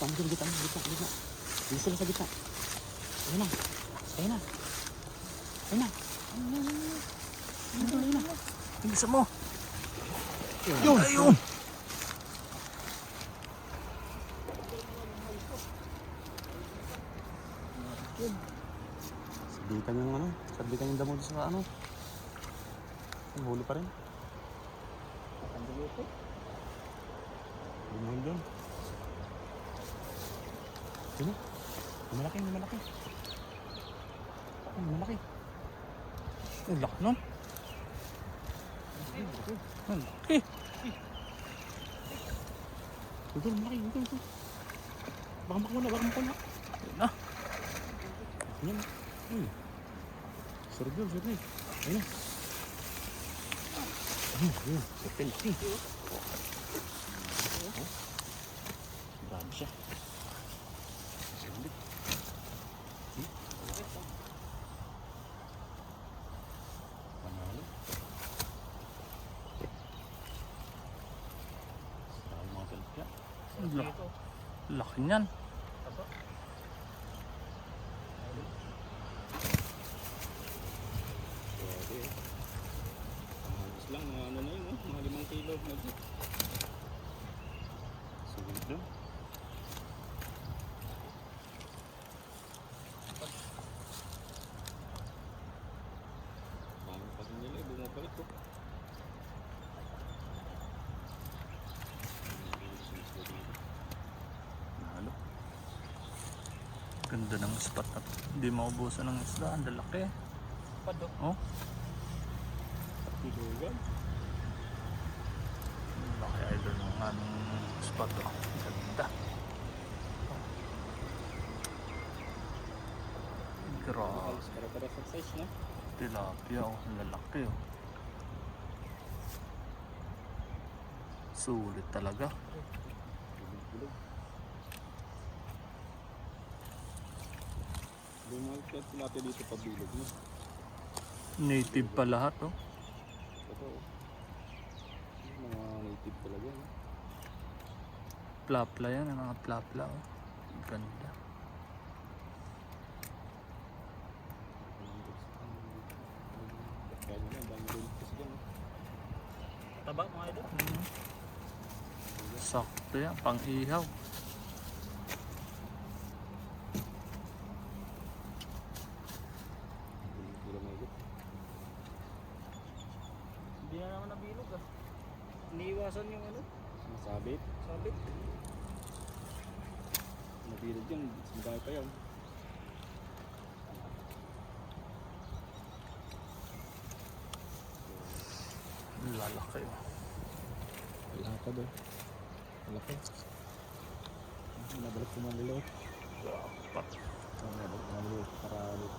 gitna, gitna, gitna, gitna, gitna. Dito sila sa gitna. Ayun na. Ayun na. Ayun na. Ayun na. Bilisan mo. Yun. Ayun. Sabitan yung ano. Sabitan yung damo sa ano. Ang huli pa rin. Ang duluto. Bumuhol doon. Sino? Malaki, malaki. Ang malaki. Ang laki nun. Ang laki. Ito, malaki. Ito. Baka makawala, baka makawala. Ayun na. Ayun na. Sarap yun, sarap yun. Ayun na. Ayun, sarap yun. Grabe siya. Panalo. Sarap mga talipya. Laki niyan. Lang, mga ano na yun, mga 5 kilo na dito. Sulit doon. Paano pa rin nila, bumabalik ko. Nalo. Ganda ng spot na to. Hindi maubusan ng isda. Ang lalaki. Padok. Oh. Pilugan. Laki idol ng aming spot to. Ganda. Grabe. Para sa size na. Tilapia oh. Ang lalaki oh. Sulit talaga. Bilog. Bumalik ka tilapia dito pa bilog mo. Native pa lahat oh. Totoo. Mga native talaga. Plapla yan. Ang mga plapla oh. Ganda. Kaya nyo na, dami rin kasi dyan. Taba mga idol. Sakto yan. Pang ihaw. Hindi na naman nabilog ah. Iniiwasan yung ano, Masabit. sabit. Nabilog yan, sumabay pa yan. Lalaki oh. Wala ka doon. Malaki. Nabalik ko manlilo. Dapat. Nabalik ko manlilo para ulit.